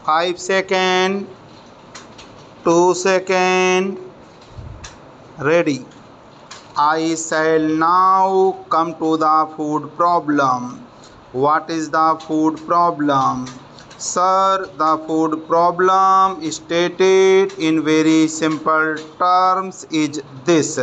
5 seconds, 2 seconds, ready. I shall now come to the food problem. What is the food problem? Sir, the food problem stated in very simple terms is this.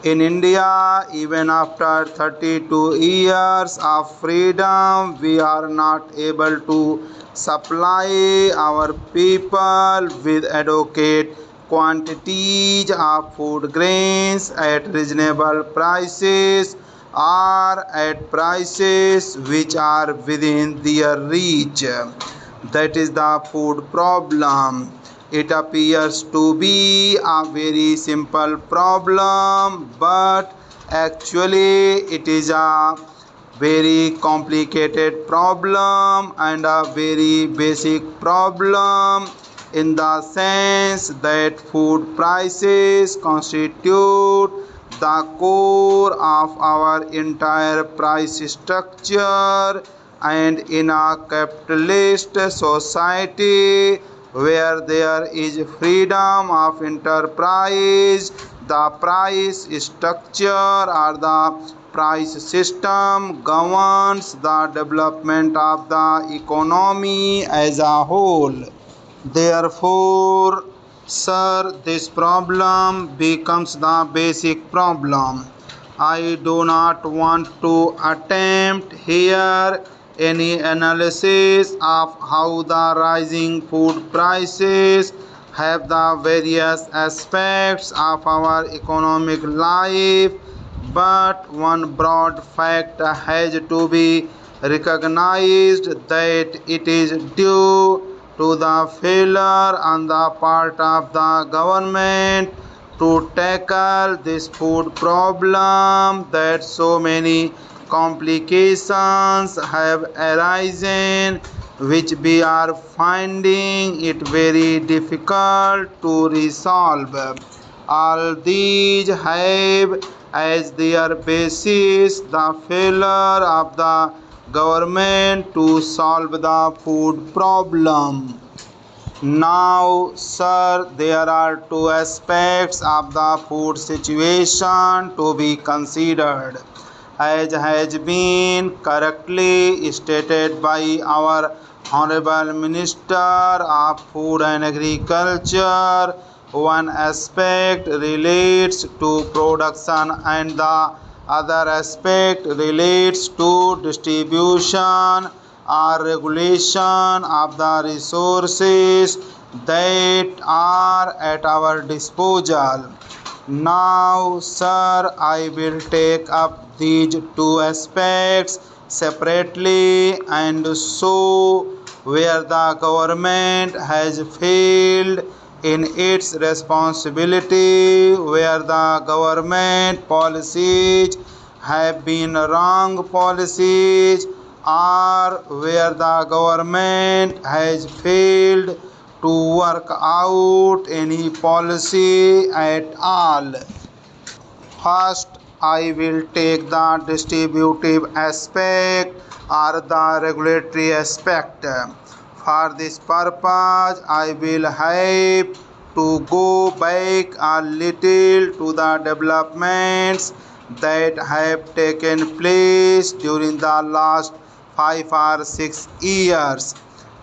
In India, even after 32 years of freedom, we are not able to supply our people with adequate quantities of food grains at reasonable prices or at prices which are within their reach. That is the food problem. It appears to be a very simple problem, but actually it is a very complicated problem and a very basic problem, in the sense that food prices constitute the core of our entire price structure, and in a capitalist society where there is freedom of enterprise, the price structure or the price system governs the development of the economy as a whole. Therefore, sir, this problem becomes the basic problem. I do not want to attempt here any analysis of how the rising food prices have the various aspects of our economic life, but one broad fact has to be recognized, that it is due to the failure on the part of the government to tackle this food problem that so many complications have arisen, which we are finding it very difficult to resolve. All these have as their basis the failure of the government to solve the food problem. Now, sir, there are two aspects of the food situation to be considered, as has been correctly stated by our Honorable Minister of Food and Agriculture. One aspect relates to production and the other aspect relates to distribution or regulation of the resources that are at our disposal. Now, sir, I will take up these two aspects separately and show where the government has failed in its responsibility, where the government policies have been wrong policies, or where the government has failed to work out any policy at all. First, I will take the distributive aspect or the regulatory aspect. For this purpose, I will have to go back a little to the developments that have taken place during the last 5 or 6 years.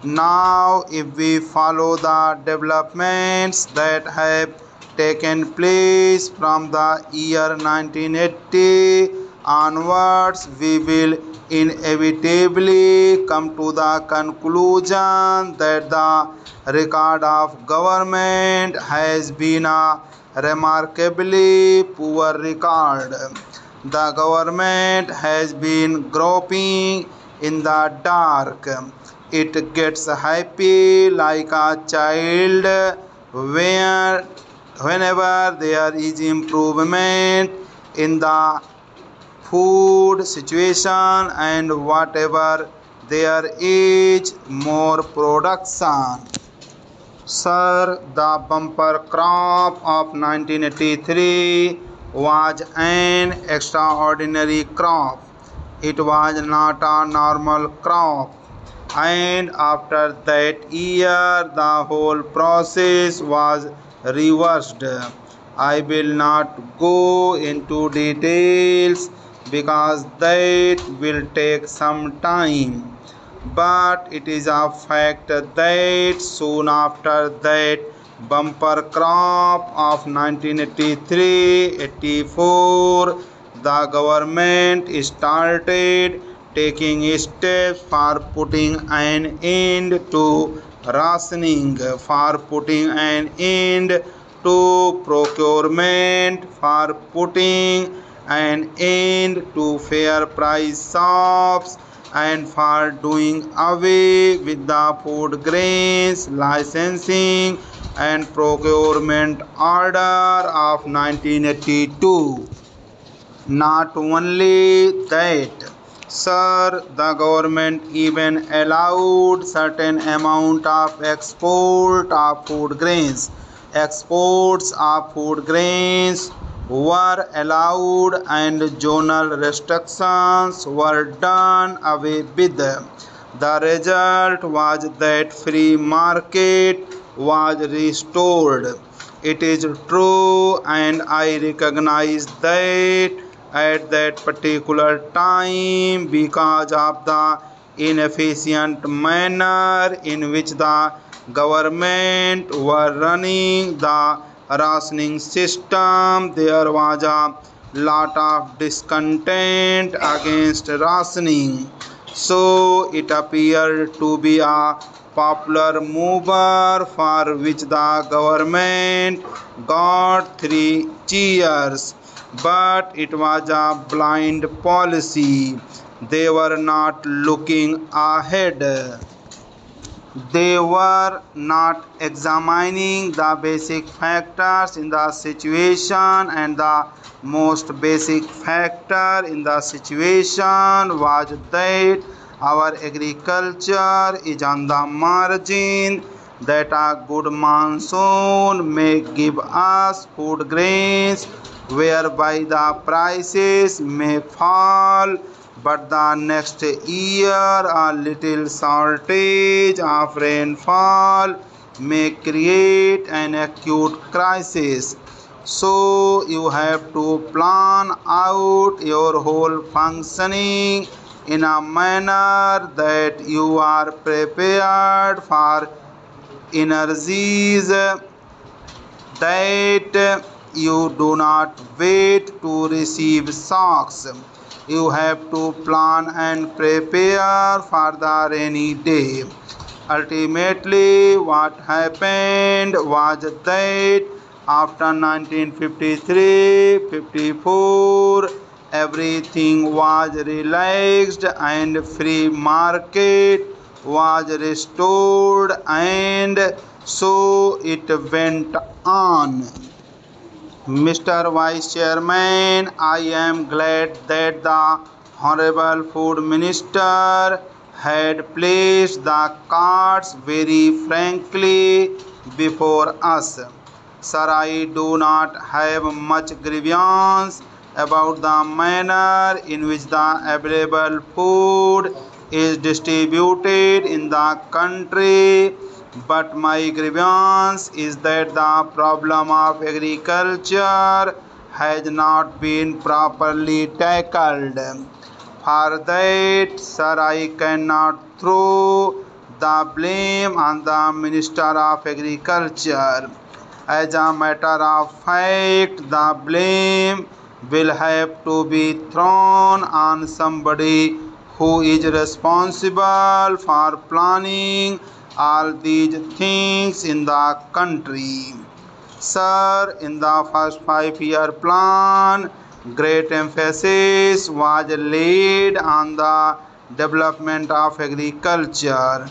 Now, if we follow the developments that have taken place from the year 1980 onwards, we will inevitably come to the conclusion that the record of government has been a remarkably poor record. The government has been groping in the dark. It gets happy like a child whenever there is improvement in the food situation, and whatever there is more production. Sir, the bumper crop of 1983 was an extraordinary crop. It was not a normal crop. and after that year the whole process was reversed. I will not go into details because that will take some time, but it is a fact that soon after that bumper crop of 1983-84, the government started taking steps for putting an end to rationing, for putting an end to procurement, for putting an end to fair price shops, and for doing away with the food grains licensing and procurement order of 1982. Not only that, sir, the government even allowed certain amount of export of food grains. Exports of food grains were allowed and zonal restrictions were done away with. The result was that free market was restored. It is true, and I recognize that at that particular time, because of the inefficient manner in which the government were running the rationing system, there was a lot of discontent against rationing. So it appeared to be a popular mover for which the government got 3 cheers, but it was a blind policy. They were not looking ahead. They were not examining the basic factors in the situation, and the most basic factor in the situation was that our agriculture is on the margin, that a good monsoon may give us food grains whereby the prices may fall, but the next year a little shortage of rainfall may create an acute crisis. So you have to plan out your whole functioning in a manner that you are prepared for energies, that you do not wait to receive shocks. You have to plan and prepare for the rainy day. Ultimately, what happened was that after 1953-54, everything was relaxed and free market was restored, and so it went on. Mr. Vice Chairman, I am glad that the Honorable Food Minister had placed the cards very frankly before us. Sir, I do not have much grievance about the manner in which the available food is distributed in the country, but my grievance is that the problem of agriculture has not been properly tackled. For that, sir, I cannot throw the blame on the Minister of Agriculture. As a matter of fact, the blame will have to be thrown on somebody who is responsible for planning all these things in the country. Sir, in the first 5-year plan, great emphasis was laid on the development of agriculture.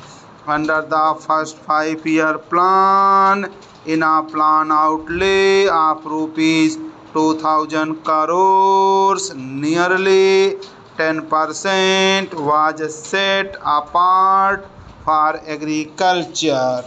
Under the first 5-year plan, in a plan outlay of rupees 2000 crores, nearly 10% was set apart for agriculture.